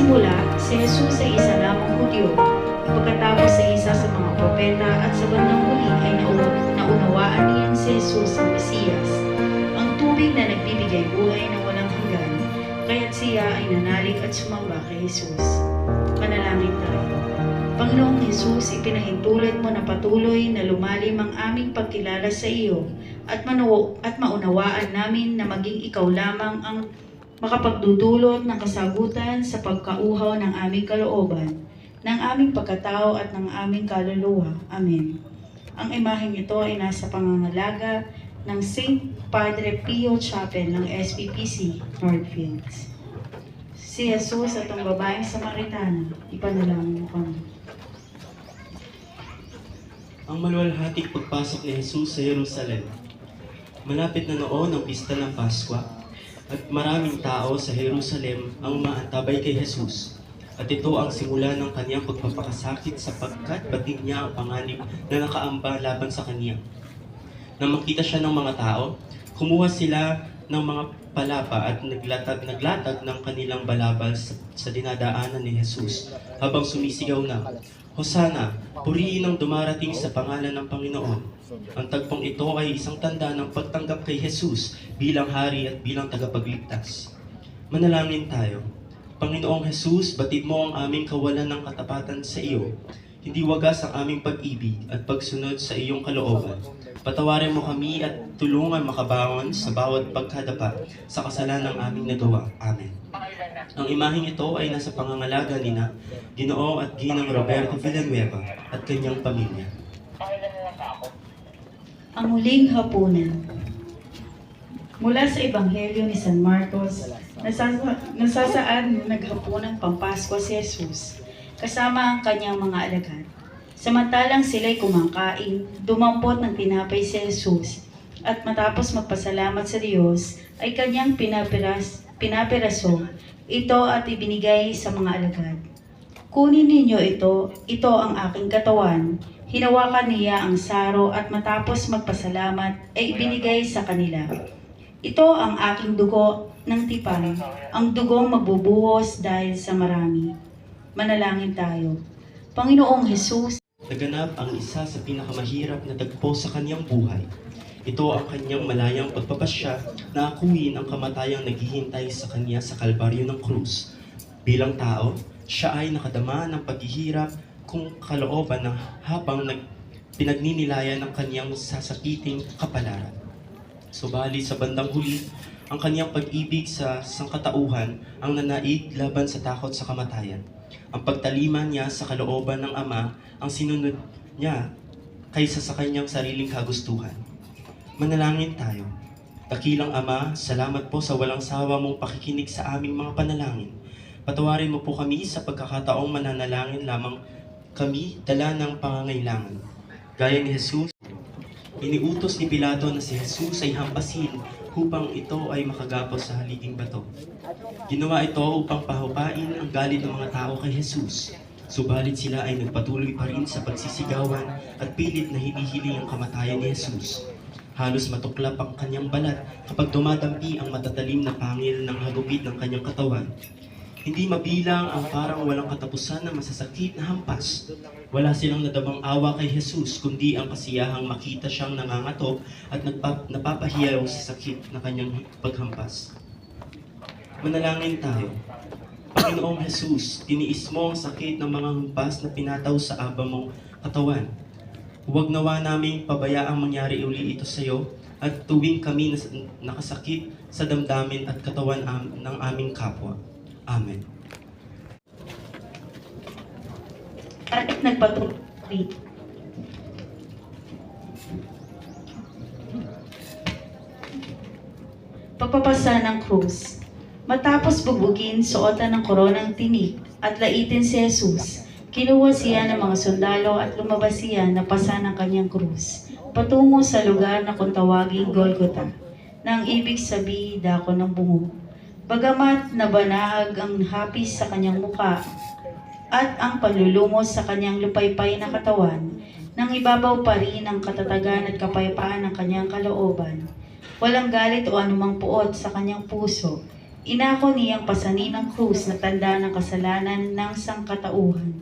simula, si Jesus ay isa lamang Hudyo. Pagkatapos ay isa sa mga propeta at sa bandang huli ay naunawaan niyang si Jesus ang Mesiyas, ang tubig na nagbibigay buhay na walang hanggan, kaya't siya ay nanalig at sumamba kay Jesus. Manalangin tayo. Panginoong Jesus, ipinahintulad mo na patuloy na lumalim ang aming pagkilala sa iyo at maunawaan namin na maging ikaw lamang ang makapagdudulot ng kasagutan sa pagkauhaw ng aming kalooban, ng aming pagkatao at ng aming kaluluwa. Amen. Ang imaheng ito ay nasa pangangalaga ng St. Padre Pio Chapel ng SPPC Northfields. Si Jesus at ang babaeng Samaritana, ipanalangin mo kami. Ang maluwalhating pagpasok ni Jesus sa Jerusalem. Malapit na noon ang pista ng Pasko at maraming tao sa Jerusalem ang umaantabay kay Jesus. At ito ang simula ng kaniyang pagpapakasakit sapagkat batid niya ang panganib na nakaamba laban sa kaniya. Nang makita siya ng mga tao, kumuha sila ng mga palapa at naglatag ng kanilang balabal sa dinadaanan ni Jesus habang sumisigaw na, Hosana, purihin ang dumarating sa pangalan ng Panginoon. Ang tagpong ito ay isang tanda ng pagtanggap kay Jesus bilang hari at bilang tagapagligtas. Manalangin tayo. Panginoong Jesus, batid mo ang aming kawalan ng katapatan sa iyo. Hindi wagas ang aming pag-ibig at pagsunod sa iyong kalooban. Patawarin mo kami at tulungan makabangon sa bawat pagkadapa sa kasalanang aming nagawa. Amen. Ang imaheng ito ay nasa pangangalaga ni na Ginoo at Ginang Roberto Villanueva at kanyang pamilya. Ang muling hapunan. Mula sa Ebanghelyo ni San Marcos, nasasaad na naghapunang Pampasko si Jesus, kasama ang kanyang mga alagad. Samantalang sila'y kumakain, dumampot ng tinapay si Jesus, at matapos magpasalamat sa Diyos, ay kanyang pinapiraso ito at ibinigay sa mga alagad. Kunin ninyo ito ang aking katawan. Hinawakan niya ang saro at matapos magpasalamat ay ibinigay sa kanila. Ito ang aking dugo ng tipan, ang dugong magbubuhos dahil sa marami. Manalangin tayo. Panginoong Jesus, Naganap ang isa sa pinakamahirap na tagpo sa kanyang buhay. Ito ang kanyang malayang pagpapasya na akuin ang kamatayang naghihintay sa kanya sa kalbaryo ng krus. Bilang tao, siya ay nakadama ng paghihirap kung kalooban ng habang pinagninilayan ng kanyang sasakiting kapalaran. Subalit sa bandang huli, ang kanyang pag-ibig sa sangkatauhan ang nanaig laban sa takot sa kamatayan. Ang pagtaliman niya sa kalooban ng Ama ang sinunod niya kaysa sa kanyang sariling kagustuhan. Manalangin tayo. Dakilang Ama, salamat po sa walang sawa mong pakikinig sa aming mga panalangin. Patawarin mo po kami sa pagkakataong mananalangin lamang kami dala ng pangangailangan. Gaya ni Jesus, iniutos ni Pilato na si Jesus ay hampasin upang ito ay makagapos sa haliging bato. Ginawa ito upang pahupain ang galit ng mga tao kay Jesus. Subalit sila ay nagpatuloy pa rin sa pagsisigawan at pilit na hinihiling ang kamatayan ni Jesus. Halos matuklap ang kanyang balat kapag dumadampi ang matatalim na pangil ng hagupit ng kanyang katawan. Hindi mabilang ang parang walang katapusan na masasakit na hampas. Wala silang nadamang awa kay Jesus, kundi ang kasiyahang makita siyang nangangatok at napapahiyaw sa sakit na kanyang paghampas. Manalangin tayo. Panginoong Jesus, tiniis mo ang sakit ng mga hampas na pinataw sa aba mong katawan. Huwag nawa naming pabayaang mangyari uli ito sa iyo at tuwing kami nakasakit sa damdamin at katawan ng aming kapwa. Amen. at nagpatuloy. Pagpapasa ng krus. Matapos bugbugin, suotan ng koronang tinik at laitin si Jesus, kinuha siya ng mga sundalo at lumabas siya na pasa ng kanyang krus, patungo sa lugar na kung tawaging Golgotha, na ang ibig sabihin dako ng bungo. Bagamat nabanahag ang hapis sa kanyang muka at ang panlulumos sa kanyang lupaypay na katawan, nang ibabaw pa rin ang katatagan at kapayapaan ng kanyang kalooban. Walang galit o anumang puot sa kanyang puso. Inako niyang pasanin ang krus na tanda ng kasalanan ng sangkatauhan.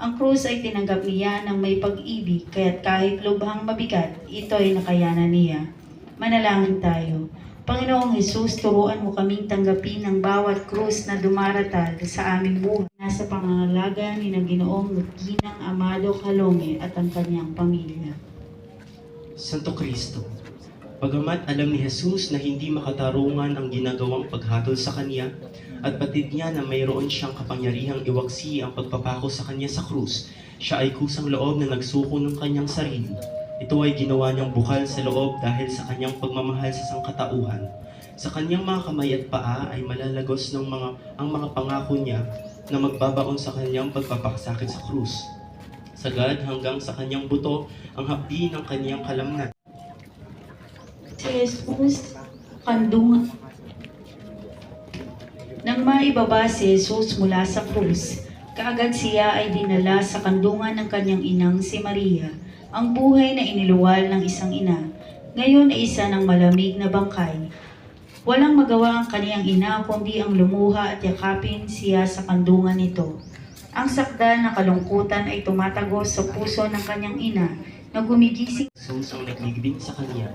Ang krus ay tinanggap niya ng may pag-ibig, kaya't kahit lubhang mabigat, ito ay nakayanan niya. Manalangin tayo. Panginoong Hesus, turuan mo kaming tanggapin ang bawat krus na dumaratal sa aming buhay. Nasa pangangalaga ni ng Ginoong Ginang Amado Calonge at ang kanyang pamilya. Santo Cristo, bagamat alam ni Jesus na hindi makatarungan ang ginagawang paghatol sa Kanya, at batid niya na mayroon siyang kapangyarihang iwaksi ang pagpapako sa Kanya sa krus, siya ay kusang loob na nagsuko ng Kanyang sarili. Ito ay ginawa niyang bukal sa loob dahil sa Kanyang pagmamahal sa sangkatauhan. Sa Kanyang mga kamay at paa ay malalagos ang mga pangako niya na magbabaon sa Kanyang pagpapakasakit sa krus. Sagad hanggang sa Kanyang buto ang hapdi ng Kanyang kalamnan. Si Jesus, kandungan. Nang maibaba si Jesus mula sa krus, kaagad siya ay dinala sa kandungan ng kanyang inang si Maria, ang buhay na iniluwal ng isang ina, ngayon ay isa ng malamig na bangkay. Walang magawa ang kaniyang ina kundi ang lumuha at yakapin siya sa kandungan nito. Ang sakdal na kalungkutan ay tumatagos sa puso ng kanyang ina na gumigising. Jesus ang naglilibing sa Kanya.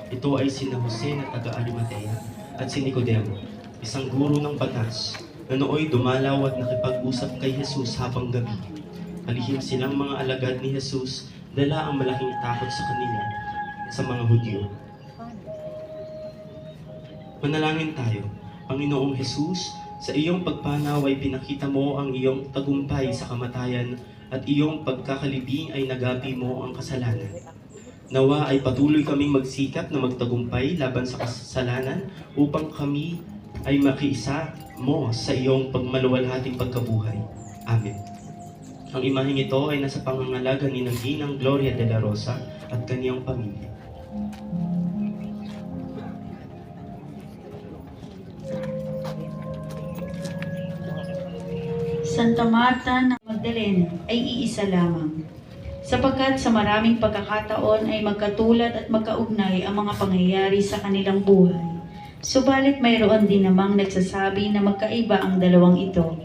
Ito ay sina Jose na taga-Arimatea at si Nicodemo, isang guro ng batas, na nooy dumalaw at nakipag-usap kay Jesus habang gabi. Palihim silang mga alagad ni Jesus, dala ang malaking takot sa kanila, sa mga Hudyo. Manalangin tayo. Panginoong Jesus, sa iyong pagpanaw ay pinakita mo ang iyong tagumpay sa kamatayan at iyong pagkakalibing ay nagapi mo ang kasalanan. Nawa ay patuloy kaming magsikap na magtagumpay laban sa kasalanan upang kami ay makiisa mo sa iyong pagmaluwalhating pagkabuhay. Amen. Ang imaheng ito ay nasa pangangalaga ni Ginang Gloria de la Rosa at kaniyang pamilya. Santa Marta ng Magdalena ay iisa lamang, sapagkat sa maraming pagkakataon ay magkatulad at magkaugnay ang mga pangyayari sa kanilang buhay. Subalit mayroon din namang nagsasabi na magkaiba ang dalawang ito.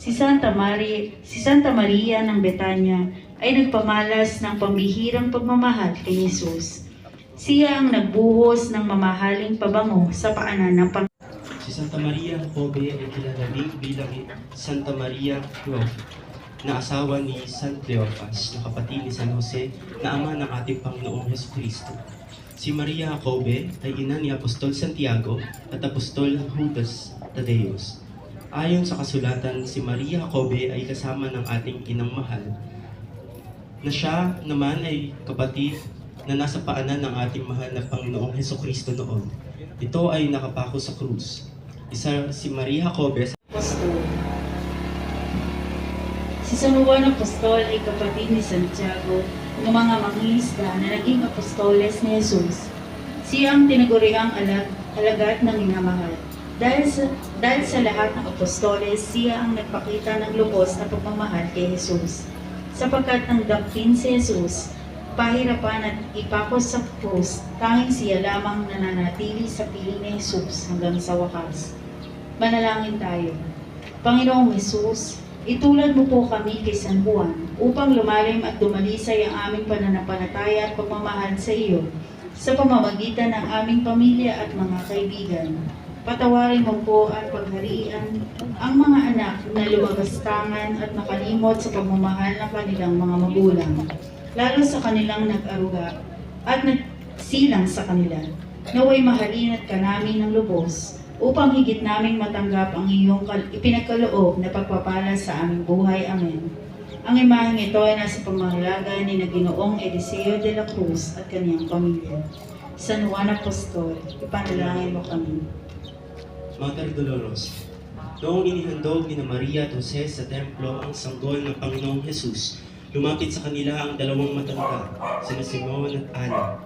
Si Santa Maria ng Betanya ay nagpamalas ng pambihirang pagmamahal kay Jesus. Siya ang nagbuhos ng mamahaling pabango sa paanan ng Si Santa Maria Jacobe ay kilala din bilang Santa Maria Cleofa, na asawa ni San Cleophas, na kapatid ni San Jose, na ama ng ating Panginoong Jesucristo. Si Maria Jacobe ay ina ni Apostol Santiago at Apostol Judas Tadeus. Ayon sa kasulatan, si Maria Jacobe ay kasama ng ating inang mahal, na siya naman ay kapatid na nasa paanan ng ating mahal na Panginoong Jesucristo noon. Ito ay nakapako sa krus. Isa si Maria Jacobe Apostol. Si San Juan Apostol ay kapatid ni Santiago ng mga mangingisda na naging apostoles ni Jesus. Siya ang tinaguriang alagad ng minamahal. Dahil sa lahat ng apostoles, siya ang nagpakita ng lubos na pagmamahal kay Jesus. Sapagkat nang dakpin si Jesus, pahirapan at ipakos sa krus, tanging siya lamang nananatili sa piling ni Jesus hanggang sa wakas. Manalangin tayo. Panginoong Jesus, itulad mo po kami kay San Juan upang lumalim at dumalisay ang aming pananampalataya at pagmamahal sa iyo sa pamamagitan ng aming pamilya at mga kaibigan. Patawarin mo po at pagharian ang mga anak na lumagastangan at nakalimot sa pagmamahal ng kanilang mga magulang, lalo sa kanilang nag-aruga at nagsilang sa kanila. Naway mahalin at kanamin ng lubos upang higit naming matanggap ang iyong ipinagkaloob na pagpapala sa aming buhay. Amen. Ang imaheng ito ay nasa pamahalaga ni Ginoong Eliseo de la Cruz at kanyang pamilya. San Juan Apostol, ipanalangin mo kami. Mater Dolorosa, noong inihandog ni Maria at Jose sa templo ang sanggol ng Panginoong Jesus, lumapit sa kanila ang dalawang matanda, sina Simon at Ana.